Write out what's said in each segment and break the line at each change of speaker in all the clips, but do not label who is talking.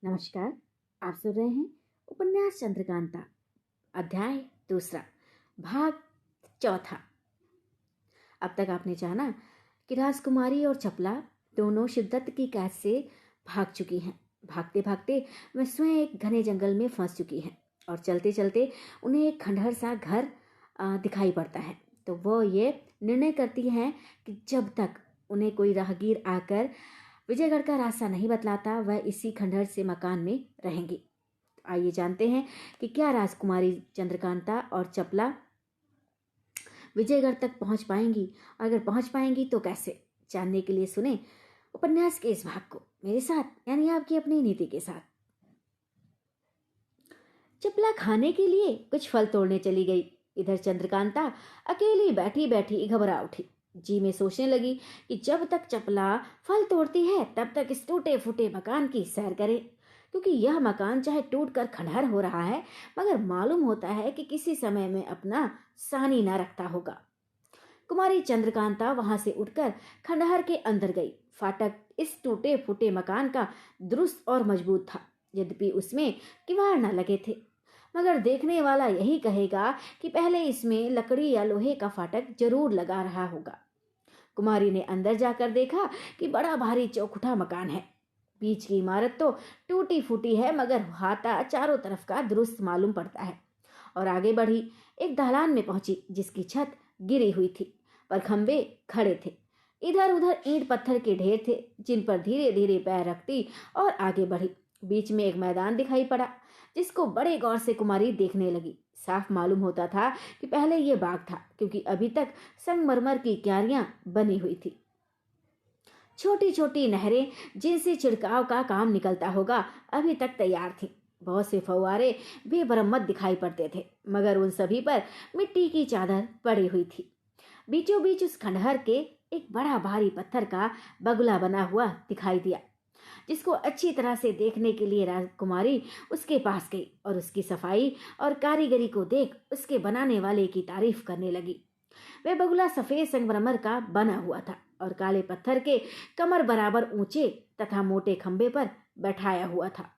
नमस्कार। आप सुन रहे हैं उपन्यास चंद्रकांता, अध्याय दूसरा, भाग चौथा। अब तक आपने जाना कि राजकुमारी और चपला दोनों शिवदत्त की कैद से भाग चुकी हैं। भागते भागते वह स्वयं एक घने जंगल में फंस चुकी हैं और चलते चलते उन्हें एक खंडहर सा घर दिखाई पड़ता है। तो वह ये निर्णय करती हैं कि जब तक उन्हें कोई राहगीर आकर विजयगढ़ का रास्ता नहीं बतलाता वह इसी खंडहर से मकान में रहेंगी। आइए जानते हैं कि क्या राजकुमारी चंद्रकांता और चपला विजयगढ़ तक पहुंच पाएंगी। अगर पहुंच पाएंगी तो कैसे, जानने के लिए सुने उपन्यास के इस भाग को मेरे साथ, यानी आपकी अपनी नीति के साथ। चपला खाने के लिए कुछ फल तोड़ने चली गई। इधर चंद्रकांता अकेली बैठी बैठी घबरा उठी। जी में सोचने लगी कि जब तक चपला फल तोड़ती है तब तक इस टूटे फूटे मकान की सैर करे, क्योंकि यह मकान चाहे टूट कर खंडहर हो रहा है मगर मालूम होता है कि किसी समय में अपना सानी न रखता होगा। कुमारी चंद्रकांता वहां से उठकर खंडहर के अंदर गई। फाटक इस टूटे फूटे मकान का दुरुस्त और मजबूत था, यद्यपि उसमें किवाड़ न लगे थे, मगर देखने वाला यही कहेगा कि पहले इसमें लकड़ी या लोहे का फाटक जरूर लगा रहा होगा। कुमारी ने अंदर जाकर देखा कि बड़ा भारी चौखुटा मकान है। बीच की इमारत तो टूटी फूटी है मगर हाथा चारों तरफ का दुरुस्त मालूम पड़ता है। और आगे बढ़ी, एक दालान में पहुंची जिसकी छत गिरी हुई थी पर खंबे खड़े थे। इधर उधर ईंट पत्थर के ढेर थे जिन पर धीरे धीरे पैर रखती और आगे बढ़ी। बीच में एक मैदान दिखाई पड़ा जिसको बड़े गौर से कुमारी देखने लगी। साफ मालूम होता था कि पहले ये बाग था, क्योंकि अभी तक संगमरमर की क्यारियां बनी हुई थी। छोटी छोटी नहरें जिनसे छिड़काव का काम निकलता होगा अभी तक तैयार थीं। बहुत से फव्वारे बेबरम्मत दिखाई पड़ते थे मगर उन सभी पर मिट्टी की चादर पड़ी हुई थी। बीचों बीच उस खंडहर के एक बड़ा भारी पत्थर का बगुला बना हुआ दिखाई दिया, जिसको अच्छी तरह से देखने के लिए राजकुमारी उसके पास गई और उसकी सफाई और कारीगरी को देख उसके बनाने वाले की तारीफ करने लगी। वह बगुला सफेद संगमरमर का बना हुआ था और काले पत्थर के कमर बराबर ऊंचे तथा मोटे खंबे पर बैठाया हुआ था।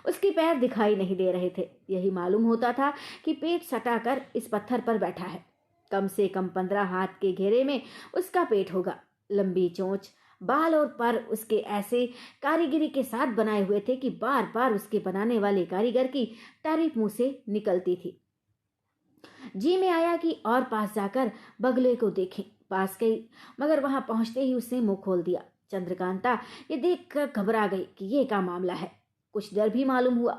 उसके पैर दिखाई नहीं दे रहे थे। यही मालूम होता था कि पेट सटाकर इस पत्थर पर बैठा है। कम से कम 15 हाथ के घेरे में उसका पेट होगा। लंबी चोंच, बाल और पर उसके ऐसे कारीगरी के साथ बनाए हुए थे कि बार बार उसके बनाने वाले कारीगर की तारीफ मुंह से निकलती थी। जी में आया कि और पास जाकर बगले को देखें। पास गई मगर वहां पहुंचते ही उसने मुंह खोल दिया। चंद्रकांता ये देखकर घबरा गई कि ये क्या मामला है। कुछ डर भी मालूम हुआ।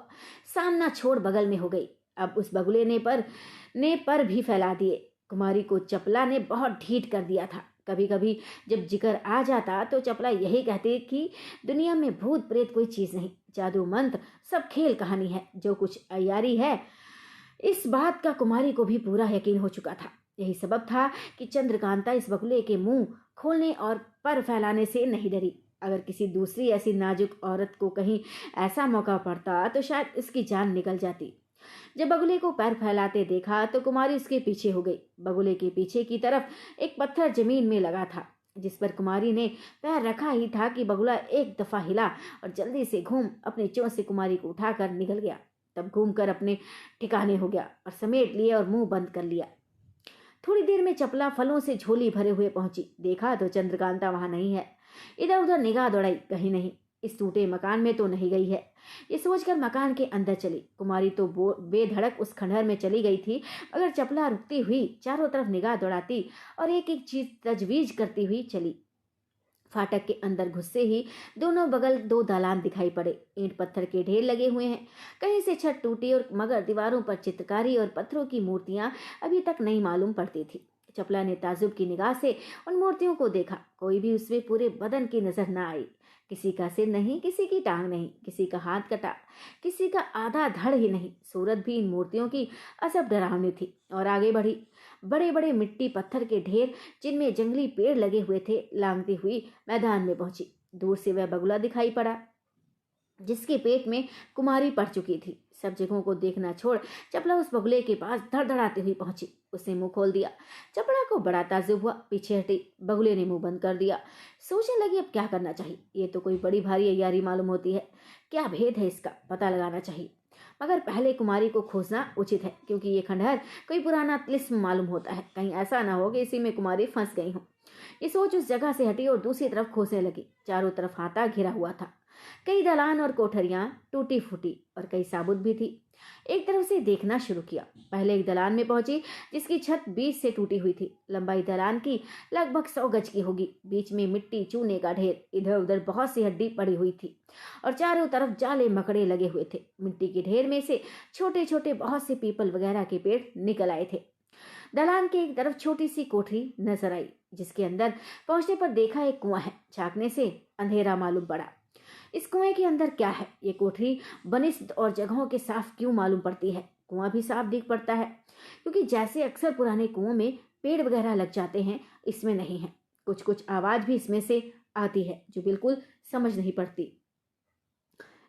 सामना छोड़ बगल में हो गई। अब उस बगुले ने पर भी फैला दिए। कुमारी को चपला ने बहुत ढीठ कर दिया था। कभी कभी जब जिक्र आ जाता तो चपला यही कहते कि दुनिया में भूत प्रेत कोई चीज नहीं, जादू मंत्र सब खेल कहानी है। जो कुछ अय्यारी है, इस बात का कुमारी को भी पूरा यकीन हो चुका था। यही सबब था कि चंद्रकांता इस बगुले के मुंह खोलने और पर फैलाने से नहीं डरी। अगर किसी दूसरी ऐसी नाजुक औरत को कहीं ऐसा मौका पड़ता तो शायद उसकी जान निकल जाती। जब बगुले को पैर फैलाते देखा तो कुमारी उसके पीछे हो गई। बगुले के पीछे की तरफ एक पत्थर जमीन में लगा था जिस पर कुमारी ने पैर रखा ही था कि बगुला एक दफा हिला और जल्दी से घूम अपने चोंच से कुमारी को उठाकर निकल गया। तब घूमकर अपने ठिकाने हो गया और समेट लिया और मुंह बंद कर लिया। थोड़ी देर में चपला फलों से झोली भरे हुए पहुंची। देखा तो चंद्रकांता वहां नहीं है। इधर उधर निगाह दौड़ाई, कहीं नहीं। इस टूटे मकान में तो नहीं गई है, ये सोचकर मकान के अंदर चली। कुमारी तो बेधड़क उस खंडहर में चली गई थी, मगर चपला रुकती हुई चारों तरफ निगाह दौड़ाती और एक एक चीज तजवीज करती हुई चली। फाटक के अंदर घुसते ही दोनों बगल 2 दालान दिखाई पड़े। ईंट पत्थर के ढेर लगे हुए हैं। कहीं से छत टूटी और मगर दीवारों पर चित्रकारी और पत्थरों की मूर्तियां अभी तक नहीं मालूम पड़ती थी। चपला ने ताजुब की निगाह से उन मूर्तियों को देखा। कोई भी उसमें पूरे बदन की नजर न आई। किसी का सिर नहीं, किसी की टांग नहीं, किसी का हाथ कटा, किसी का आधा धड़ ही नहीं। सूरत भी इन मूर्तियों की अजब डरावनी थी। और आगे बढ़ी। बड़े बड़े मिट्टी पत्थर के ढेर जिनमें जंगली पेड़ लगे हुए थे लांघती हुई मैदान में पहुंची। दूर से वह बगुला दिखाई पड़ा जिसके पेट में कुमारी पड़ चुकी थी। सब जगहों को देखना छोड़ चपला उस बगुले के पास धड़धड़ाती हुई पहुंची। उसने मुंह खोल दिया। चपड़ा को बड़ा ताज्जुब हुआ, पीछे हटी। बगुले ने मुंह बंद कर दिया। सोचने लगी अब क्या करना चाहिए। ये तो कोई बड़ी भारी अय्यारी मालूम होती है। क्या भेद है इसका, पता लगाना चाहिए। मगर पहले कुमारी को खोजना उचित है, क्योंकि ये खंडहर कोई पुराना तिलिस्म मालूम होता है। कहीं ऐसा ना हो कि इसी में कुमारी फंस गई हो। ये सोच उस जगह से हटी और दूसरी तरफ खोजने लगी। चारों तरफ हाथा घिरा हुआ था। कई दलान और कोठरियां टूटी फूटी और कई साबुत भी थी। एक तरफ से देखना शुरू किया। पहले एक दलान में पहुंची जिसकी छत बीच से टूटी हुई थी। लंबाई दलान की लगभग 100 गज की होगी। बीच में मिट्टी चूने का ढेर, इधर उधर बहुत सी हड्डी पड़ी हुई थी और चारों तरफ जाले मकड़े लगे हुए थे। मिट्टी के ढेर में से छोटे छोटे बहुत से पीपल वगैरह के पेड़ निकल आए थे। दलान के एक तरफ छोटी सी कोठरी नजर आई, जिसके अंदर पहुंचने पर देखा एक कुआं है। झांकने से अंधेरा मालूम पड़ा। इस कुएं के अंदर क्या है? ये कोठरी बनिस्बत और जगहों के साफ क्यों मालूम पड़ती है? कुआं भी साफ दिख पड़ता है, क्योंकि जैसे अक्सर पुराने कुओं में पेड़ वगैरह लग जाते हैं, इसमें नहीं है। कुछ कुछ आवाज भी इसमें से आती है जो बिल्कुल समझ नहीं पड़ती।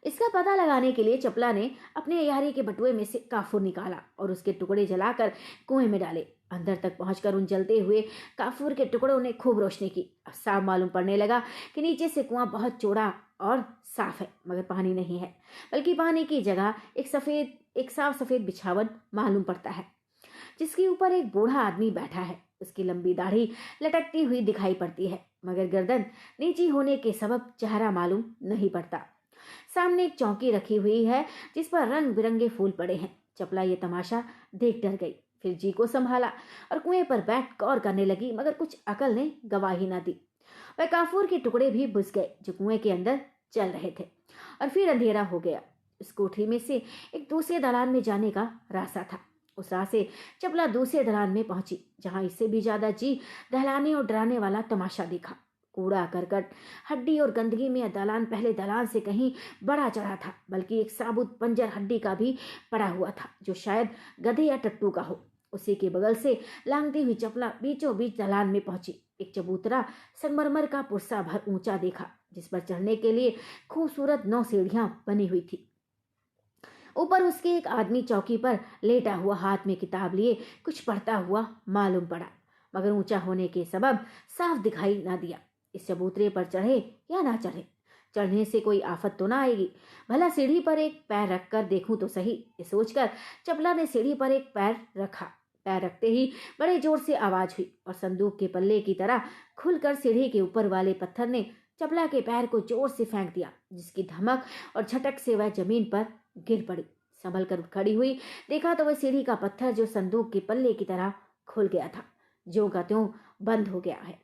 इसका पता लगाने के लिए चपला ने अपने अयारी के बटुए में से काफूर निकाला और उसके टुकड़े जलाकर कुएं में डाले। अंदर तक पहुंचकर उन जलते हुए काफूर के टुकड़ों ने खूब रोशनी की। साफ मालूम पड़ने लगा कि नीचे से कुआं बहुत चौड़ा और साफ है, मगर पानी नहीं है, बल्कि पानी की जगह एक साफ सफेद बिछावन मालूम पड़ता है, जिसके ऊपर एक बूढ़ा आदमी बैठा है। उसकी लंबी दाढ़ी लटकती हुई दिखाई पड़ती है, मगर गर्दन नीची होने के सबब चेहरा मालूम नहीं पड़ता। सामने एक चौकी रखी हुई है जिस पर रंग बिरंगे फूल पड़े हैं। चपला ये तमाशा देख डर गई। फिर जी को संभाला और कुएं पर बैठ गौर करने लगी, मगर कुछ अकल ने गवाही न दी। वह काफूर के टुकड़े भी बुझ गए जो कुएं के अंदर चल रहे थे, और फिर अंधेरा हो गया। उस कोठरी में से एक दूसरे दलान में जाने का रास्ता था। उस राह से चपला दूसरे दलान में पहुंची, जहां इससे भी ज्यादा जी दहलाने और डराने वाला तमाशा दिखा। कूड़ा करकट, हड्डी और गंदगी में यह दलान पहले दलान से कहीं बड़ा चढ़ा था, बल्कि एक साबुत पंजर हड्डी का भी पड़ा हुआ था, जो शायद गधे या टट्टू का हो। उसी के बगल से लांघती हुई चपला बीचों बीच दलान में पहुंची। एक चबूतरा संगमरमर का पुरसा भर ऊंचा देखा, जिस पर चढ़ने के लिए खूबसूरत 9 सीढ़ियां बनी हुई थी। ऊपर उसके एक आदमी चौकी पर लेटा हुआ हाथ में किताब लिए कुछ पढ़ता हुआ मालूम पड़ा, मगर ऊंचा होने के सबब साफ दिखाई ना दिया। इस चबूतरे पर चढ़े या ना चढ़े, चढ़ने से कोई आफत तो ना आएगी। भला सीढ़ी पर एक पैर रखकर देखूं तो सही, ये सोचकर चपला ने सीढ़ी पर एक पैर रखा। पैर रखते ही बड़े जोर से आवाज हुई और संदूक के पल्ले की तरह खुलकर सीढ़ी के ऊपर वाले पत्थर ने चपला के पैर को जोर से फेंक दिया, जिसकी धमक और झटक से वह जमीन पर गिर पड़ी। संभल कर खड़ी हुई, देखा तो वह सीढ़ी का पत्थर जो संदूक के पल्ले की तरह खुल गया था, ज्यों का त्यों बंद हो गया है।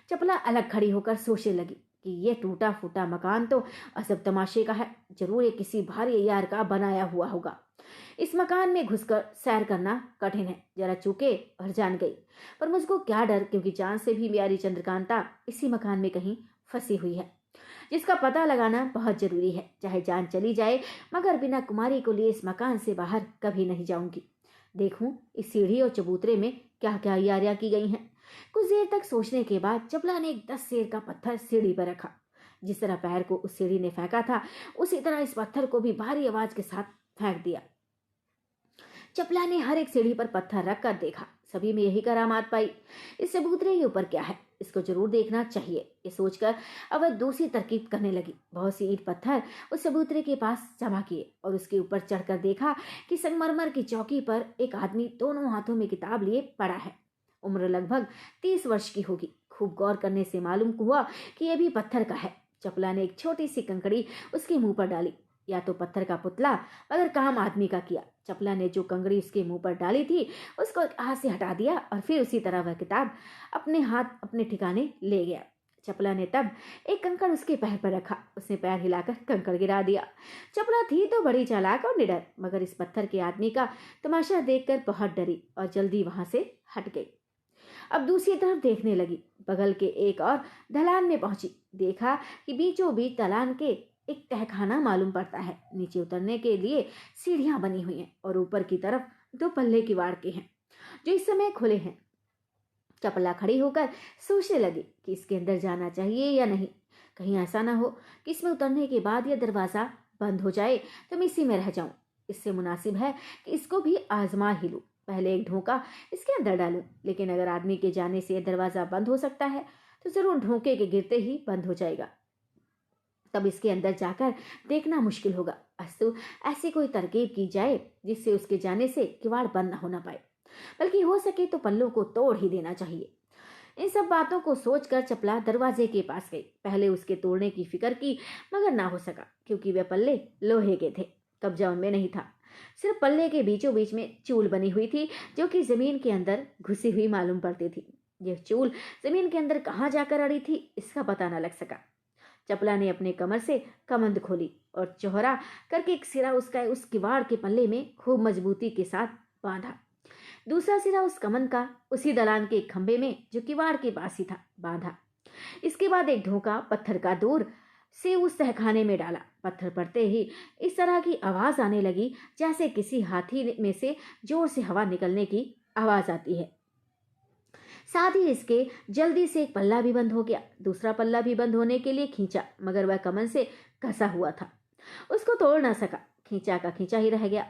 चपला अलग खड़ी होकर सोचने लगी कि यह टूटा फूटा मकान तो अजब तमाशे का है। जरूर ये किसी भारी अय्यार का बनाया हुआ होगा। इस मकान में घुसकर सैर करना कठिन है। जरा चूके और जान गई, पर मुझको क्या डर, क्योंकि जान से भी प्यारी चंद्रकांता इसी मकान में कहीं फंसी हुई है, जिसका पता लगाना बहुत जरूरी है। चाहे जान चली जाए, मगर बिना कुमारी को लिए इस मकान से बाहर कभी नहीं जाऊंगी। देखूं इस सीढ़ी और चबूतरे में क्या क्या अय्यारियां की गई हैं। कुछ देर तक सोचने के बाद चपला ने एक 10 सेर का पत्थर सीढ़ी पर रखा। जिस तरह पैर को उस सीढ़ी ने फेंका था, उसी तरह इस पत्थर को भी भारी आवाज के साथ फेंक दिया। चपला ने हर एक सीढ़ी पर पत्थर रखकर देखा, सभी में यही करामात पाई। इस चबूतरे के ऊपर क्या है, इसको जरूर देखना चाहिए, ये सोचकर अब वह दूसरी तरकीब करने लगी। बहुत सी ईंट पत्थर उस चबूतरे के पास जमा किए और उसके ऊपर चढ़कर देखा कि संगमरमर की चौकी पर एक आदमी दोनों हाथों में किताब लिए पड़ा है। उम्र लगभग 30 वर्ष की होगी। खूब गौर करने से मालूम हुआ कि यह भी पत्थर का है। चपला ने एक छोटी सी कंकड़ी उसके मुंह पर डाली। या तो पत्थर का पुतला, मगर काम आदमी का किया। चपला ने जो कंकड़ी उसके मुंह पर डाली थी, उसको हाथ से हटा दिया और फिर उसी तरह वह किताब अपने हाथ अपने ठिकाने ले गया। चपला ने तब एक कंकड़ उसके पैर पर रखा। उसने पैर हिलाकर कंकड़ गिरा दिया। चपला थी तो बड़ी चालाक और निडर, मगर इस पत्थर के आदमी का तमाशा देखकर बहुत डरी और जल्दी वहां से हट गई। अब दूसरी तरफ देखने लगी। बगल के एक और दलान में पहुंची। देखा कि बीचों बीच दलान के एक तहखाना मालूम पड़ता है। नीचे उतरने के लिए सीढ़ियां बनी हुई हैं और ऊपर की तरफ 2 पल्ले किवाड़ के हैं, जो इस समय खुले हैं। चपला खड़ी होकर सोचने लगी कि इसके अंदर जाना चाहिए या नहीं। कहीं ऐसा ना हो कि इसमें उतरने के बाद यह दरवाजा बंद हो जाए तो मैं इसी में रह जाऊं। इससे मुनासिब है कि इसको भी आजमा ही लूं। पहले एक ढोका इसके अंदर डालूं, लेकिन अगर आदमी के जाने से दरवाजा बंद हो सकता है तो जरूर ढोके के गिरते ही बंद हो जाएगा। तब इसके अंदर जाकर देखना मुश्किल होगा। अस्तु ऐसी कोई तरकीब की जाए जिससे उसके जाने से किवाड़ बंद न होना पाए, बल्कि हो सके तो पल्लों को तोड़ ही देना चाहिए। इन सब बातों को सोचकर चपला दरवाजे के पास गई। पहले उसके तोड़ने की फिक्र की, मगर ना हो सका, क्योंकि वे पल्ले लोहे के थे, कब्जा उनमें नहीं था। सिर्फ पल्ले के बीचों बीच में चूल बनी हुई थी, जो कि जमीन के अंदर घुसी हुई मालूम पड़ती थी। यह चूल जमीन के अंदर कहाँ जाकर अड़ी थी, इसका पता न लग सका। चपला ने अपने कमर से कमंद खोली और चौहरा करके एक सिरा उसका उस किवाड़ के पल्ले में खूब मजबूती के साथ बांधा। दूसरा सिरा उस कमंद का उसी दलान के एक खंभे में, जो किवाड़ के पास ही था, बांधा। इसके बाद एक ढोका पत्थर का दूर से उस तहखाने में डाला। पत्थर पड़ते ही इस तरह की आवाज आने लगी जैसे किसी हाथी में से जोर से हवा निकलने की आवाज आती है। साथ ही इसके जल्दी से एक पल्ला भी बंद हो गया। दूसरा पल्ला भी बंद होने के लिए खींचा, मगर वह कमन से कसा हुआ था, उसको तोड़ ना सका। खींचा का खींचा ही रह गया।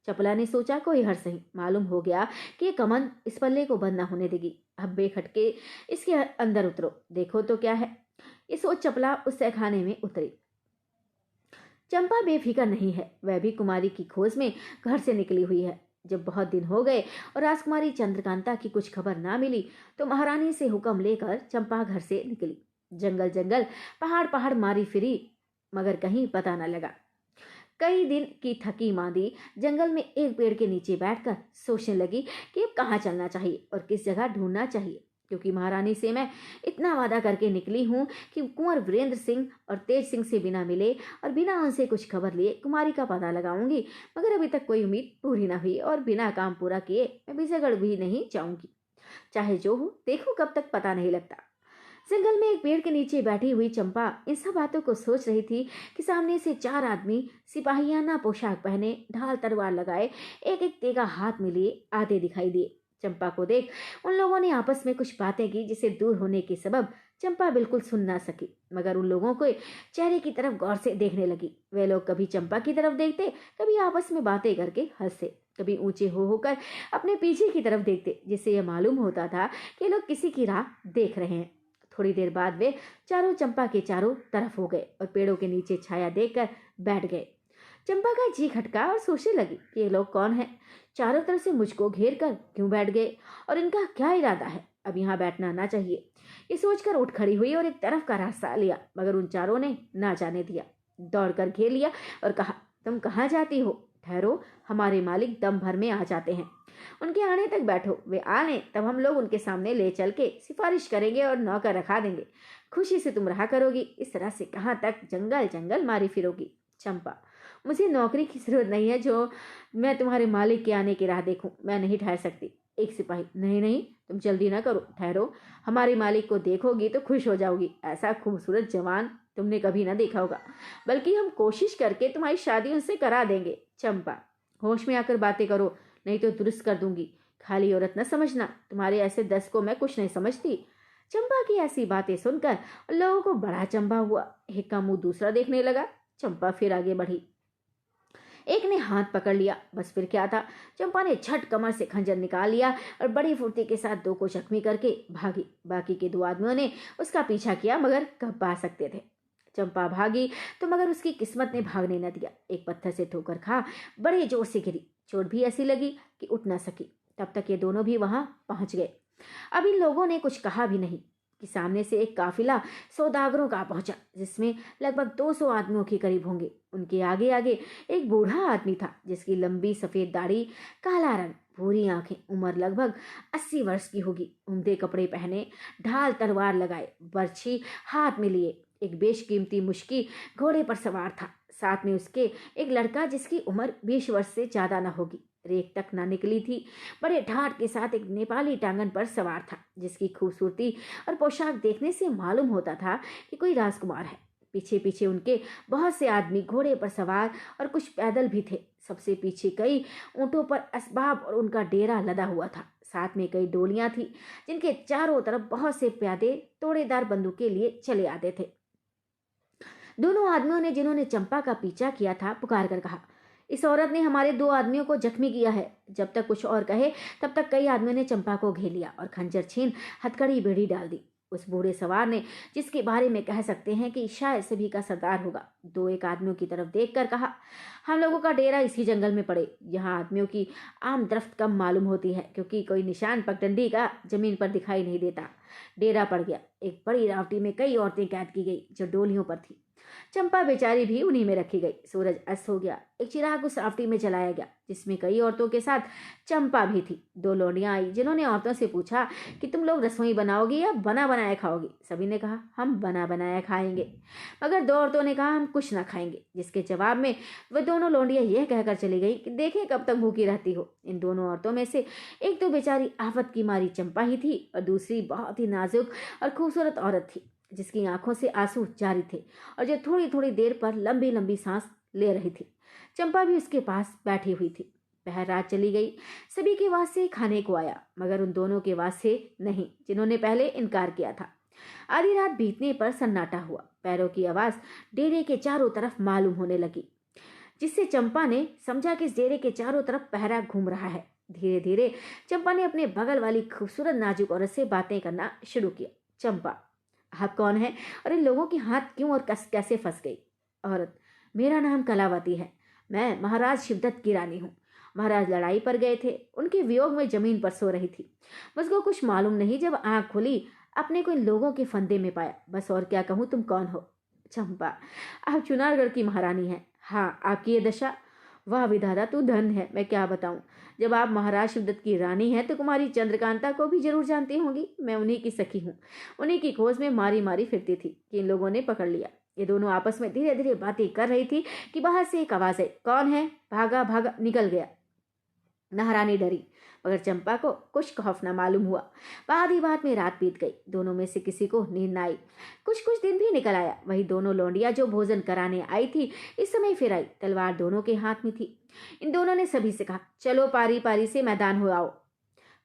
चपला ने सोचा कोई हर्ष नहीं, मालूम हो गया कि ये कमन इस पल्ले को बंद ना होने देगी। अब बेखटके इसके अंदर उतरो, देखो तो क्या है। ये सोच चपला उस तहखाने में उतरी। चंपा बेफिक्र नहीं है, वह भी कुमारी की खोज में घर से निकली हुई है। जब बहुत दिन हो गए और राजकुमारी चंद्रकांता की कुछ खबर ना मिली तो महारानी से हुक्म लेकर चंपा घर से निकली। जंगल जंगल, पहाड़ पहाड़ मारी फिरी, मगर कहीं पता न लगा। कई दिन की थकी मांदी जंगल में एक पेड़ के नीचे बैठकर सोचने लगी कि अब कहाँ चलना चाहिए और किस जगह ढूंढना चाहिए, क्योंकि महारानी से मैं इतना वादा करके निकली हूँ कि कुंवर वीरेंद्र सिंह और तेज सिंह से बिना मिले और बिना उनसे कुछ खबर लिए कुमारी का पता लगाऊंगी, मगर अभी तक कोई उम्मीद पूरी ना हुई और बिना काम पूरा किए मैं विजयगढ़ भी नहीं जाऊंगी। चाहे जो हो, देखो कब तक पता नहीं लगता। जंगल में एक पेड़ के नीचे बैठी हुई चंपा इन सब बातों को सोच रही थी कि सामने से 4 आदमी सिपाहियाना पोशाक पहने, ढाल तलवार लगाए, एक एक तेगा हाथ में लिए आते दिखाई दिए। चंपा को देख उन लोगों ने आपस में कुछ बातें की, जिसे दूर होने के सबब चंपा बिल्कुल सुन ना सकी, मगर उन लोगों को चेहरे की तरफ गौर से देखने लगी। वे लोग कभी चंपा की तरफ देखते, कभी आपस में बातें करके हंसते, कभी ऊंचे हो होकर अपने पीछे की तरफ देखते, जिससे यह मालूम होता था कि लोग किसी की राह देख रहे हैं। थोड़ी देर बाद वे चारों चंपा के चारों तरफ हो गए और पेड़ों के नीचे छाया देखकर बैठ गए। चंपा का जी खटका और सोचने लगी कि ये लोग कौन हैं, चारों तरफ से मुझको घेर कर क्यों बैठ गए और इनका क्या इरादा है। अब यहाँ बैठना ना चाहिए, ये सोचकर उठ खड़ी हुई और एक तरफ का रास्ता लिया, मगर उन चारों ने ना जाने दिया। दौड़कर घेर लिया और कहा, तुम कहाँ जाती हो? ठहरो, हमारे मालिक दम भर में आ जाते हैं, उनके आने तक बैठो। वे आ लें तब हम लोग उनके सामने ले चल के सिफारिश करेंगे और नौकर रखा देंगे। खुशी से तुम रहा करोगी, इस तरह से कहाँ तक जंगल जंगल मारी फिरोगी। चंपा, मुझे नौकरी की जरूरत नहीं है जो मैं तुम्हारे मालिक के आने की राह देखूं, मैं नहीं ठहर सकती। एक सिपाही, नहीं नहीं, तुम जल्दी ना करो, ठहरो, हमारे मालिक को देखोगी तो खुश हो जाओगी। ऐसा खूबसूरत जवान तुमने कभी ना देखा होगा, बल्कि हम कोशिश करके तुम्हारी शादी उनसे करा देंगे। चंपा, होश में आकर बातें करो, नहीं तो दुरुस्त कर दूंगी। खाली औरत न समझना, तुम्हारे ऐसे 10 को मैं कुछ नहीं समझती। चंपा की ऐसी बातें सुनकर लोगों को बड़ा चंबा हुआ। एक का मुंह दूसरा देखने लगा। चंपा फिर आगे बढ़ी। एक ने हाथ पकड़ लिया, बस फिर क्या था। चंपा ने झट कमर से खंजर निकाल लिया और बड़ी फुर्ती के साथ 2 को जख्मी करके भागी। बाकी के 2 आदमियों ने उसका पीछा किया, मगर कब पा सकते थे। चंपा भागी तो मगर उसकी किस्मत ने भागने न दिया। एक पत्थर से ठोकर खा बड़े जोर से गिरी, चोट भी ऐसी लगी कि उठ न सकी। तब तक ये दोनों भी वहां पहुंच गए। अब इन लोगों ने कुछ कहा भी नहीं कि सामने से एक काफिला सौदागरों का पहुंचा, जिसमें लगभग 200 आदमियों के करीब होंगे। उनके आगे आगे एक बूढ़ा आदमी था, जिसकी लंबी सफेद दाढ़ी, काला रंग, भूरी आंखें, उम्र लगभग 80 वर्ष की होगी। उम्दे कपड़े पहने, ढाल तलवार लगाए, बर्छी हाथ में लिए, एक बेशकीमती मुश्की घोड़े पर सवार था। साथ में उसके एक लड़का, जिसकी उम्र 20 वर्ष से ज्यादा न होगी, रेख तक ना निकली थी, बड़े ठाठ के साथ एक नेपाली टांगन पर सवार था, जिसकी खूबसूरती और पोशाक देखने से मालूम होता था कि कोई राजकुमार है। पीछे पीछे उनके बहुत से आदमी घोड़े पर सवार और कुछ पैदल भी थे। सबसे पीछे कई ऊंटों पर असबाब और उनका डेरा लदा हुआ था। साथ में कई डोलियां थी, जिनके चारों तरफ बहुत से प्यादे तोड़ेदार बंदूकें लिए चले आते थे। दोनों आदमियों ने, जिन्होंने चंपा का पीछा किया था, पुकार कर कहा, इस औरत ने हमारे 2 आदमियों को जख्मी किया है। जब तक कुछ और कहे तब तक कई आदमियों ने चंपा को घेर लिया और खंजर छीन हथकड़ी बेड़ी डाल दी। उस बूढ़े सवार ने, जिसके बारे में कह सकते हैं कि शायद सभी का सरदार होगा, 2-1 आदमियों की तरफ देखकर कहा, हम लोगों का डेरा इसी जंगल में पड़े। यहाँ आदमियों की आम दरफ्त कम मालूम होती है क्योंकि कोई निशान पगडंडी का जमीन पर दिखाई नहीं देता। डेरा पड़ गया। एक बड़ी रावटी में कई औरतें कैद की गई जो डोलियों पर थी। चंपा बेचारी भी उन्हीं में रखी गई। सूरज अस्त हो गया। एक चिराग उस रावटी में जलाया गया जिसमें कई औरतों के साथ चंपा भी थी। 2 लौंडियां आई जिन्होंने औरतों से पूछा कि तुम लोग रसोई बनाओगी या बना बनाया खाओगी। सभी ने कहा हम बना बनाया खाएंगे, मगर 2 औरतों ने कहा हम कुछ ना खाएंगे, जिसके जवाब में वह दोनों लौंडियां यह कहकर चली गई कि देखें कब तक भूखी रहती हो। इन दोनों औरतों में से एक तो बेचारी आफत की मारी चंपा ही थी और दूसरी बहुत ही नाजुक और खूबसूरत औरत थी जिसकी आंखों से आंसू जारी थे और जो थोड़ी थोड़ी देर पर लंबी लंबी सांस ले रही थी। चंपा भी उसके पास बैठी हुई थी। पहर रात चली गई। सभी के वास्ते खाने को आया, मगर उन दोनों के वास्ते नहीं जिन्होंने पहले इनकार किया था। आधी रात बीतने पर सन्नाटा हुआ। पैरों की आवाज डेरे के चारों तरफ मालूम होने लगी, जिससे चंपा ने समझा कि इस डेरे के चारों तरफ पहरा घूम रहा है। धीरे धीरे चंपा ने अपने बगल वाली खूबसूरत नाजुक औरत से बातें करना शुरू किया। चंपा, आप कौन है और इन लोगों के हाथ क्यों और कैसे फंस गई? औरत, मेरा नाम कलावती है। मैं महाराज शिवदत्त की रानी हूँ। महाराज लड़ाई पर गए थे, उनके वियोग में जमीन पर सो रही थी। मुझको कुछ मालूम नहीं, जब आंख खुली अपने को इन लोगों के फंदे में पाया, बस और क्या कहूँ। तुम कौन हो? चंपा, आप चुनारगढ़ की महारानी हैं। हाँ, आपकी ये दशा, वाह विधाता, तू धन है। मैं क्या बताऊं, जब आप महाराज शिवदत्त की रानी हैं तो कुमारी चंद्रकांता को भी जरूर जानती होंगी। मैं उन्हीं की सखी हूँ। उन्हीं की खोज में मारी मारी फिरती थी कि इन लोगों ने पकड़ लिया। ये दोनों आपस में धीरे धीरे बातें कर रही थी कि बाहर से एक आवाज आई, कौन है? भागा भागा निकल गया। महारानी डरी, मगर चंपा को कुछ खौफ न मालूम हुआ। बाद ही बात में रात बीत गई। दोनों में से किसी को नींद न आई। कुछ कुछ दिन भी निकल आया। वही दोनों लौंडियां जो भोजन कराने आई थी इस समय फिर आई। तलवार दोनों के हाथ में थी। इन दोनों ने सभी से कहा, चलो पारी पारी से मैदान हो आओ।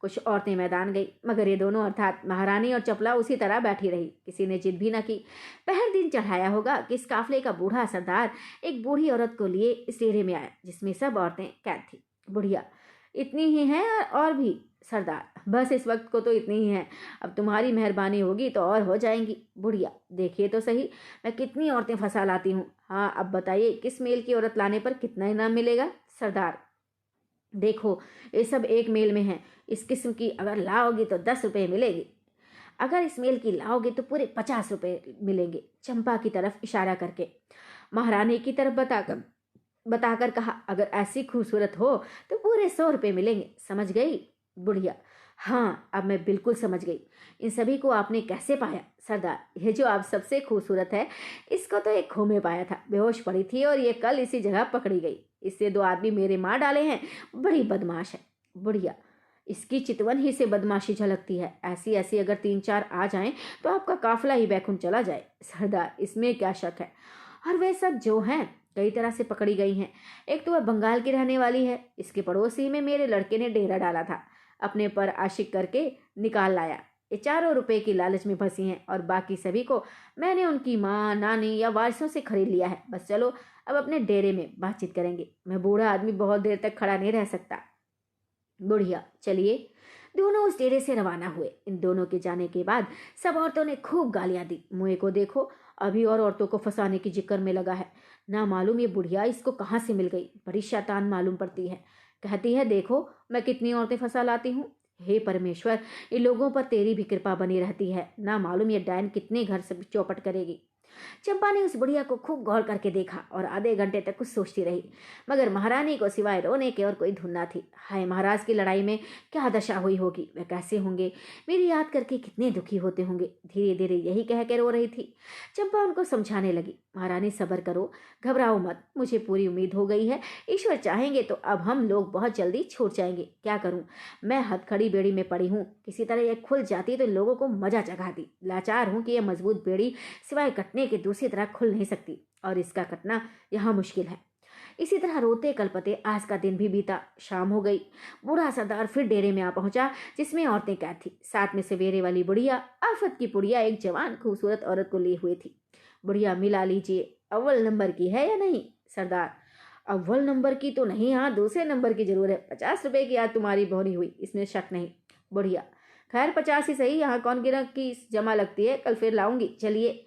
कुछ औरतें मैदान गई, मगर ये दोनों अर्थात महारानी और चपला उसी तरह बैठी रही। किसी ने जिद भी न की। पहर दिन चढ़ाया होगा कि इस काफले का बूढ़ा सरदार एक बूढ़ी औरत को लिए इस डेरे में आया जिसमें सब औरतें कैद थी। बुढ़िया, इतनी ही हैं और भी? सरदार, बस इस वक्त को तो इतनी ही हैं, अब तुम्हारी मेहरबानी होगी तो और हो जाएंगी। बुढ़िया, देखिए तो सही मैं कितनी औरतें फंसा लाती हूँ। हाँ, अब बताइए किस मेल की औरत लाने पर कितना इनाम मिलेगा? सरदार, देखो ये सब एक मेल में है। इस किस्म की अगर लाओगी तो 10 रुपये मिलेगी। अगर इस मेल की लाओगे तो पूरे 50 रुपये मिलेंगे। चंपा की तरफ इशारा करके महारानी की तरफ बताकर कहा, अगर ऐसी खूबसूरत हो तो पूरे 100 रुपये मिलेंगे। समझ गई? बुढ़िया, हाँ, अब मैं बिल्कुल समझ गई। इन सभी को आपने कैसे पाया? सरदार, ये जो आप सबसे खूबसूरत है इसको तो एक खो में पाया था। बेहोश पड़ी थी और ये कल इसी जगह पकड़ी गई। इससे 2 आदमी मेरे मार डाले हैं। बड़ी बदमाश है। बुढ़िया, इसकी चितवन ही से बदमाशी झलकती है। ऐसी ऐसी अगर 3-4 आ जाएं तो आपका काफिला ही बैकुंठ चला जाए। सरदार, इसमें क्या शक है। और वे सब जो हैं कई तरह से पकड़ी गई हैं। एक तो वह बंगाल की रहने वाली है। इसके पड़ोसी में मेरे लड़के ने डेरा डाला था, अपने पर आशिक करके निकाल लाया। ये 4 रुपए की लालच में फंसी हैं और बाकी सभी को मैंने उनकी माँ, नानी या वारिसों से खरीद लिया है। बस चलो अब अपने डेरे में बातचीत करेंगे। मैं बूढ़ा आदमी बहुत देर तक खड़ा नहीं रह सकता। बुढ़िया, चलिए। दोनों उस डेरे से रवाना हुए। इन दोनों के जाने के बाद सब औरतों ने खूब गालियां दी। मुए को देखो, अभी और औरतों को फंसाने की जिक्र में लगा है। ना मालूम ये बुढ़िया इसको कहाँ से मिल गई। बड़ी शैतान मालूम पड़ती है। कहती है, देखो मैं कितनी औरतें फंसा लाती हूँ। हे परमेश्वर, इन लोगों पर तेरी भी कृपा बनी रहती है। ना मालूम ये डायन कितने घर से चौपट करेगी। चंपा ने उस बुढ़िया को खूब गौर करके देखा और आधे घंटे तक कुछ सोचती रही, मगर महारानी को सिवाय रोने के और कोई धुन न थी। हाय, महाराज की लड़ाई में क्या दशा हुई होगी, वे कैसे होंगे, मेरी याद करके कितने दुखी होते होंगे। धीरे धीरे यही कह के रो रही थी। चंपा उनको समझाने लगी, महारानी सब्र करो, घबराओ मत, मुझे पूरी उम्मीद हो गई है। ईश्वर चाहेंगे तो अब हम लोग बहुत जल्दी छूट जाएंगे। क्या करूं, मैं हथकड़ी बेड़ी में पड़ी हूँ। किसी तरह यह खुल जाती तो लोगों को मजा जगाती। लाचार हूं कि यह मजबूत बेड़ी सिवाय कटने के दूसरी तरह खुल नहीं सकती और इसका कटना यहाँ मुश्किल है। इसी तरह रोते कलपते आज का दिन भी बीता। शाम हो गई। बूढ़ा सरदार फिर डेरे में आ पहुंचा जिसमें औरतें कैद थी। साथ में सवेरे वाली बुढ़िया, आफत की बुढ़िया एक जवान खूबसूरत औरत को लिए हुए थी। बुढ़िया, मिला लीजिए, अव्वल नंबर की है या नहीं? सरदार, अव्वल नंबर की तो नहीं, हाँ दूसरे नंबर की जरूर है। 50 रुपए की आज तुम्हारी बोनी हुई, इसमें शक नहीं। बढ़िया, खैर 50 ही सही, यहाँ कौन गिरा की जमा लगती है, कल फिर लाऊंगी, चलिए।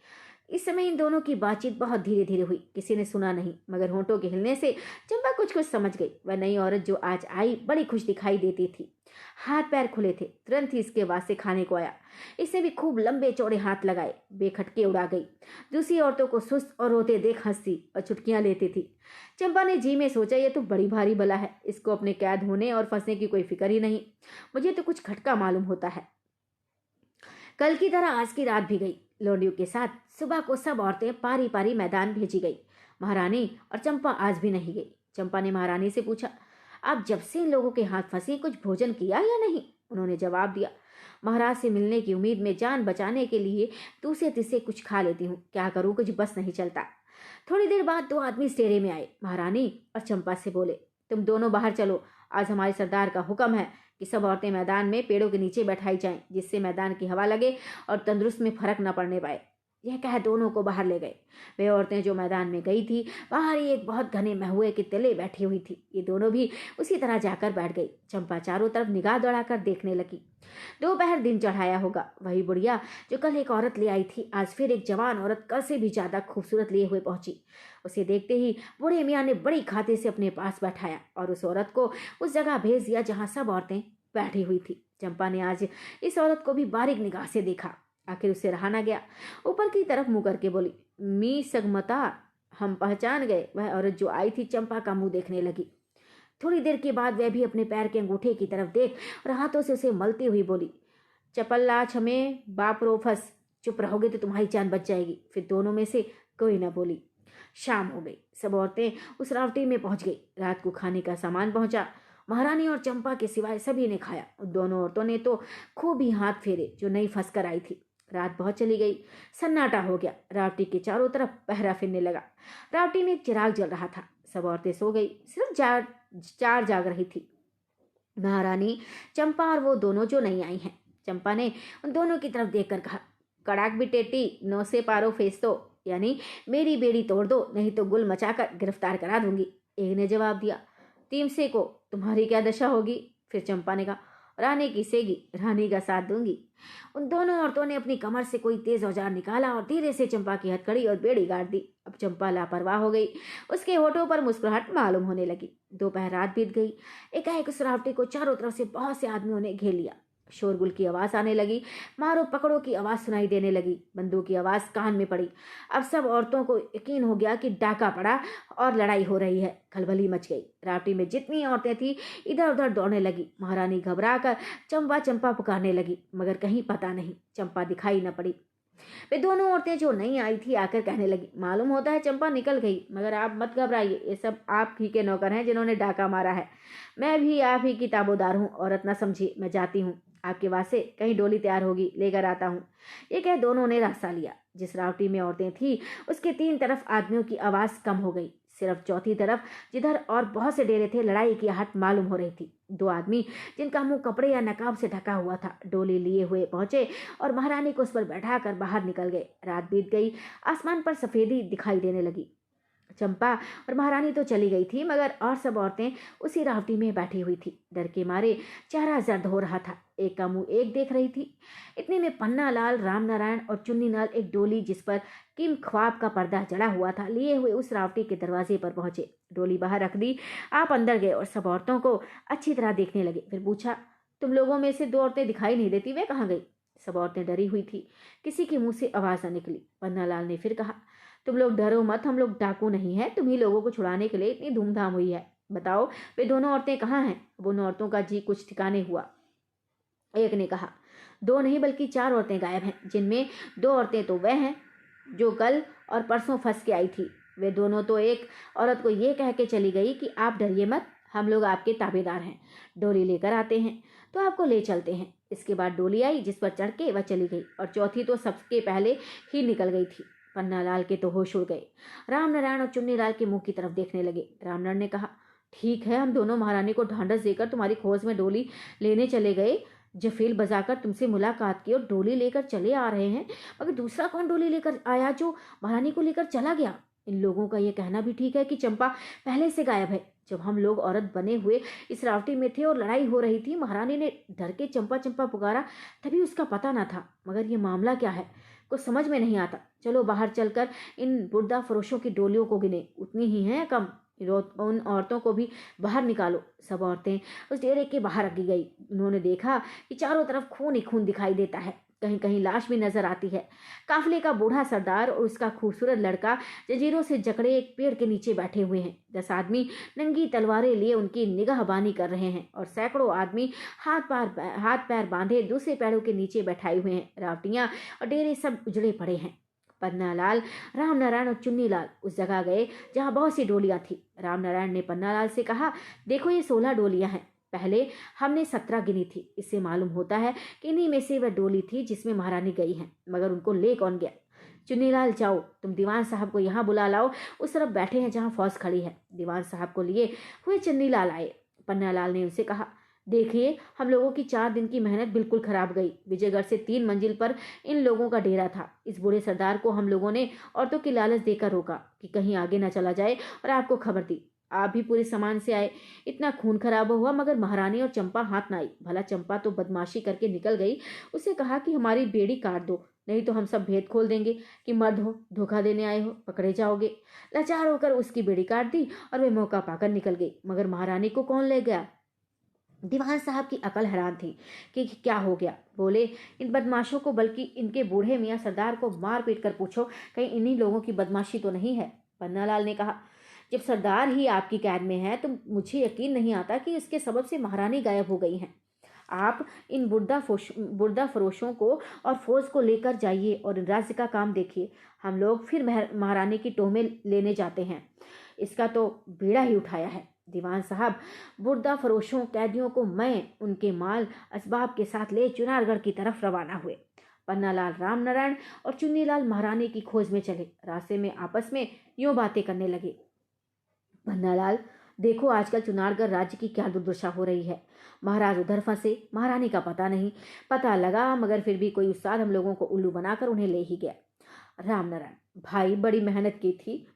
इस समय इन दोनों की बातचीत बहुत धीरे धीरे हुई, किसी ने सुना नहीं, मगर होंठों के हिलने से चंपा कुछ कुछ समझ गई। वह नई औरत जो आज आई बड़ी खुश दिखाई देती थी, हाथ पैर खुले थे, तुरंत ही इसके वास्ते खाने को आया। इसने भी खूब लंबे चौड़े हाथ लगाए, बेखटके उड़ा गई। दूसरी औरतों को सुस्त और रोते देख हंसती और चुटकियां लेती थी। चंपा ने जी में सोचा, ये तो बड़ी भारी बला है, इसको अपने कैद होने और फंसने की कोई फिक्र ही नहीं। मुझे तो कुछ खटका मालूम होता है। कल की तरह आज की रात भी गई। लोडियों के साथ सुबह को सब औरतें पारी पारी मैदान भेजी गई। महारानी और चंपा आज भी नहीं गई। चंपा ने महारानी से पूछा, आप जब से इन लोगों के हाथ फंसे कुछ भोजन किया या नहीं? उन्होंने जवाब दिया, महाराज से मिलने की उम्मीद में जान बचाने के लिए दूसरे तीसरे कुछ खा लेती हूँ, क्या करूँ, कुछ बस नहीं चलता। थोड़ी देर बाद 2 आदमी स्टेरे में आए। महारानी और चंपा से बोले, तुम दोनों बाहर चलो, आज हमारे सरदार का हुक्म है कि सब औरतें मैदान में पेड़ों के नीचे बैठाई जाएं, जिससे मैदान की हवा लगे और तंदुरुस्त में फर्क न पड़ने पाए। यह कह दोनों को बाहर ले गए। वे औरतें जो मैदान में गई थी, बाहर ही एक बहुत घने महुए के तले बैठी हुई थी। ये दोनों भी उसी तरह जाकर बैठ गई। चंपा चारों तरफ निगाह दौड़ाकर देखने लगी। दोपहर दिन चढ़ाया होगा। वही बुढ़िया जो कल एक औरत ले आई थी, आज फिर एक जवान औरत कल से भी ज्यादा खूबसूरत लिए हुए पहुंची। उसे देखते ही बूढ़े मियाँ ने बड़ी खातिर से अपने पास बैठाया और उस औरत को उस जगह भेज दिया जहां सब औरतें बैठी हुई थी। चंपा ने आज इस औरत को भी बारीक निगाह से देखा। आखिर उससे रहा न गया। ऊपर की तरफ मुंह करके बोली, मी सगमता, हम पहचान गए। वह औरत जो आई थी चंपा का मुंह देखने लगी। थोड़ी देर के बाद वह भी अपने पैर के अंगूठे की तरफ देख और हाथों से उसे मलती हुई बोली, चपल्ला छमे बाप रोफस, चुप रहोगे तो तुम्हारी जान बच जाएगी। फिर दोनों में से कोई न बोली। शाम हो गई। सब औरतें उस रावटी में पहुंच गई। रात को खाने का सामान पहुंचा। महारानी और चंपा के सिवाय सभी ने खाया। दोनों औरतों ने तो खूब ही हाथ फेरे जो नई फंस कर आई थी। रात बहुत चली गई। सन्नाटा हो गया। रावटी के चारों तरफ पहरा फिरने लगा। रावटी में एक चिराग जल रहा था। सब औरतें सो गई, सिर्फ चार जाग रही थी, महारानी, चंपा और वो दोनों जो नहीं आई हैं। चंपा ने उन दोनों की तरफ देखकर कहा, कड़ाक भी टेटी, नौ से पारो फेस दो, यानी मेरी बेड़ी तोड़ दो, नहीं तो गुल मचाकर गिरफ्तार करा दूंगी। एक ने जवाब दिया, तीमसे को तुम्हारी क्या दशा होगी? फिर चंपा ने कहा, रानी की सेगी, रानी का साथ दूंगी। उन दोनों औरतों ने अपनी कमर से कोई तेज औजार निकाला और धीरे से चंपा की हथकड़ी और बेड़ी गाड़ दी। अब चंपा लापरवाह हो गई। उसके होठों पर मुस्कुराहट मालूम होने लगी। दोपहर रात बीत गई। एकाएक उस रावटी को चारों तरफ से बहुत से आदमियों ने घेर लिया। शोरगुल की आवाज आने लगी। मारो पकड़ो की आवाज सुनाई देने लगी। बंदूक की आवाज कान में पड़ी। अब सब औरतों को यकीन हो गया कि डाका पड़ा और लड़ाई हो रही है। खलबली मच गई। रावटी में जितनी औरतें थी इधर उधर दौड़ने लगी। महारानी घबराकर चंपा चंपा पुकारने लगी, मगर कहीं पता नहीं, चंपा दिखाई न पड़ी। वे दोनों औरतें जो नहीं आई थी आकर कहने लगी, मालूम होता है चंपा निकल गई, मगर आप मत घबराइए, ये सब आप ही के नौकर हैं जिन्होंने डाका मारा है। मैं भी आप ही की ताबोदार हूँ। औरत न समझी, मैं जाती हूँ, आपके वास्ते कहीं डोली तैयार होगी, लेकर आता हूँ। ये कह दोनों ने रास्ता लिया। जिस रावटी में औरतें थी उसके 3 तरफ आदमियों की आवाज कम हो गई। सिर्फ चौथी तरफ, जिधर और बहुत से डेरे थे, लड़ाई की आहट मालूम हो रही थी। 2 आदमी जिनका मुंह कपड़े या नकाब से ढका हुआ था, डोली लिए हुए पहुंचे और महारानी को उस पर बैठाकर बाहर निकल गए। रात बीत गई। आसमान पर सफेदी दिखाई देने लगी। चंपा और महारानी तो चली गई थी, मगर और सब औरतें उसी रावटी में बैठी हुई थी। डर के मारे चेहरा जर्द हो रहा था। एक का मुंह एक देख रही थी। इतने में पन्ना लाल, राम नारायण और चुन्नी लाल एक डोली जिस पर किम ख्वाब का पर्दा चढ़ा हुआ था लिए हुए उस रावटी के दरवाजे पर पहुंचे। डोली बाहर रख दी। आप अंदर गए और सब औरतों को अच्छी तरह देखने लगे। फिर पूछा, तुम लोगों में से 2 औरतें दिखाई नहीं देती, वे कहाँ गई? सब औरतें डरी हुई थी। किसी के मुंह से आवाज न निकली। पन्ना लाल ने फिर कहा, तुम लोग डरो मत, हम लोग डाकू नहीं है। तुम्ही लोगों को छुड़ाने के लिए इतनी धूमधाम हुई है। बताओ वे दोनों औरतें कहाँ हैं? अब उन औरतों का जी कुछ ठिकाने हुआ। एक ने कहा, 2 नहीं बल्कि 4 औरतें गायब हैं, जिनमें 2 औरतें तो वह हैं जो कल और परसों फंस के आई थी। वे दोनों तो एक औरत को ये कह के चली गई कि आप डरिए मत, हम लोग आपके ताबेदार हैं, डोली लेकर आते हैं तो आपको ले चलते हैं। इसके बाद डोली आई, जिस पर चढ़ के वह चली गई और चौथी तो सबके पहले ही निकल गई थी। पन्ना लाल के तो होश उड़ गए। राम नारायण और चुन्नी लाल के मुंह की तरफ देखने लगे। रामनारायण ने कहा, ठीक है, हम दोनों महारानी को ढांढस देकर तुम्हारी खोज में डोली लेने चले गए, जफील बजाकर तुमसे मुलाकात की और डोली लेकर चले आ रहे हैं, मगर दूसरा कौन डोली लेकर आया जो महारानी को लेकर चला गया? इन लोगों का ये कहना भी ठीक है कि चंपा पहले से गायब है। जब हम लोग औरत बने हुए इस रावटी में थे और लड़ाई हो रही थी, महारानी ने डर के चंपा चंपा पुकारा, तभी उसका पता ना था। मगर ये मामला क्या है, कुछ समझ में नहीं आता। चलो बाहर चलकर इन बुर्दा फरोशों की डोलियों को गिने, उतनी ही हैं कम। उन औरतों को भी बाहर निकालो। सब औरतें उस डेरे के बाहर रखी गई। उन्होंने देखा कि चारों तरफ खून ही खून दिखाई देता है, कहीं कहीं लाश भी नजर आती है। काफिले का बूढ़ा सरदार और उसका खूबसूरत लड़का जंजीरों से जकड़े एक पेड़ के नीचे बैठे हुए हैं। 10 आदमी नंगी तलवारें लिए उनकी निगाहबानी कर रहे हैं और सैकड़ों आदमी हाथ पैर बांधे दूसरे पैरों के नीचे बैठाए हुए हैं। रावटियां और डेरे सब उजड़े पड़े हैं। पन्नालाल, रामनारायण और चुन्नीलाल उस जगह गए जहां बहुत सी डोलियां थी। रामनारायण ने पन्नालाल से कहा, देखो ये 16 डोलियां हैं। पहले हमने 17 गिनी थी। इससे मालूम होता है कि इन्हीं में से वह डोली थी जिसमें महारानी गई है। मगर उनको ले कौन गया? चुन्नीलाल, जाओ तुम दीवान साहब को यहाँ बुला लाओ। उस तरफ बैठे हैं जहाँ फौज खड़ी है। दीवान साहब को लिए हुए चुन्नीलाल आए। पन्नालाल ने उनसे कहा, देखिए हम लोगों की 4 दिन की मेहनत बिल्कुल खराब गई। विजयगढ़ से 3 मंजिल पर इन लोगों का डेरा था। इस बूढ़े सरदार को हम लोगों ने औरतों की लालच देकर रोका कि कहीं आगे न चला जाए और आपको खबर दी। आप भी पूरे सामान से आए। इतना खून खराब हुआ मगर महारानी और चंपा हाथ ना आई। भला चंपा तो बदमाशी करके निकल गई। उसे कहा कि हमारी बेड़ी काट दो, नहीं तो हम सब भेद खोल देंगे कि मर्द हो, धोखा देने आए हो, पकड़े जाओगे। लाचार होकर उसकी बेड़ी काट दी और वे मौका पाकर निकल गई। मगर महारानी को कौन ले गया? दीवान साहब की अकल हैरान थी कि क्या हो गया। बोले, इन बदमाशों को, बल्कि इनके बूढ़े मियाँ सरदार को मार पीट कर पूछो, कहीं इन्हीं लोगों की बदमाशी तो नहीं है। पन्नालाल ने कहा, जब सरदार ही आपकी कैद में है तो मुझे यकीन नहीं आता कि इसके सबब से महारानी गायब हो गई हैं। आप इन बुर्दा फरोशों को और फौज को लेकर जाइए और इन राज्य का काम देखिए। हम लोग फिर महारानी की टोहमें लेने जाते हैं। इसका तो बीड़ा ही उठाया है। दीवान साहब, बुर्दा फरोशों कैदियों को मैं उनके माल असबाब के साथ ले चुनारगढ़ की तरफ रवाना हुए। पन्नालाल, रामनारायण और चुन्नीलाल महारानी की खोज में चले। रास्ते में आपस में यूं बातें करने लगे। पन्नालाल, देखो आजकल चुनारगढ़ राज्य की क्या दुर्दशा हो रही है। महाराज उधर फंसे, महारानी का पता नहीं। पता लगा मगर फिर भी कोई उस्ताद हम लोगों को उल्लू बनाकर उन्हें ले ही गया। रामनारायण, भाई बड़ी मेहनत की थी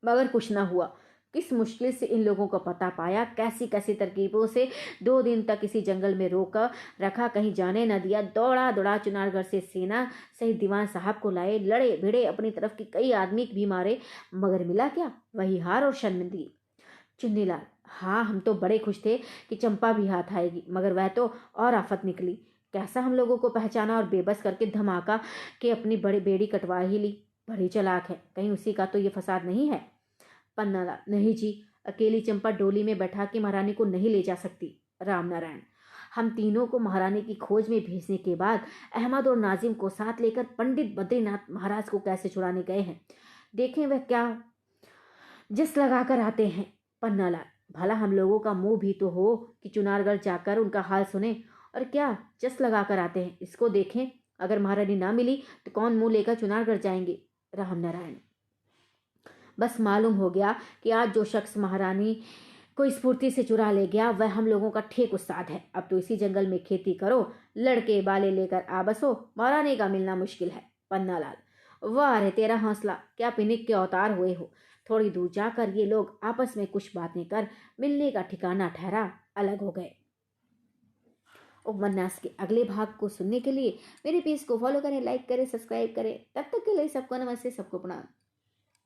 मगर कुछ ना हुआ। किस मुश्किल से इन लोगों का पता पाया, कैसी कैसी तरकीबों से 2 दिन तक इसी जंगल में रोका रखा, कहीं जाने न दिया। दौड़ा दौड़ा चुनारगढ़ से सेना सहित दीवान साहब को लाए। लड़े भिड़े, अपनी तरफ के कई आदमी भी मारे, मगर मिला क्या? वही हार और शर्मिंदगी। चुन्नीलाल, हाँ हम तो बड़े खुश थे कि चंपा भी हाथ आएगी, मगर वह तो और आफत निकली। कैसा हम लोगों को पहचाना और बेबस करके धमाका के अपनी बड़ी बेड़ी कटवा ही ली। बड़ी चालाक है, कहीं उसी का तो ये फसाद नहीं है। पन्नालाल, नहीं जी, अकेली चंपा डोली में बैठा के महारानी को नहीं ले जा सकती। रामनारायण, हम तीनों को महारानी की खोज में भेजने के बाद अहमद और नाजिम को साथ लेकर पंडित बद्रीनाथ महाराज को कैसे छुड़ाने गए हैं। देखें वह क्या जिस लगाकर आते हैं। पन्नालाल, भला हम लोगों का मुंह भी तो हो कि चुनारगढ़ जाकर उनका हाल सुने, और क्या जस लगा कर आते हैं, इसको देखें। अगर महारानी ना मिली तो कौन मुंह लेकर चुनारगढ़ जाएंगे। रामनारायण, बस मालूम हो गया कि आज जो शख्स महारानी को इस फुर्ती से चुरा ले गया वह हम लोगों का ठीक उस्ताद है। अब तो इसी जंगल में खेती करो, लड़के बाले लेकर आ बसो, महारानी का मिलना मुश्किल है। पन्नालाल, वाह रे तेरा हौसला, क्या पिनिक के अवतार हुए हो। थोड़ी दूर जाकर ये लोग आपस में कुछ बातें कर मिलने का ठिकाना ठहरा अलग हो गए। उपन्यास के अगले भाग को सुनने के लिए मेरे पेज को फॉलो करें, लाइक करें, सब्सक्राइब करें। तब तक के लिए सबको नमस्ते, सबको प्रणाम।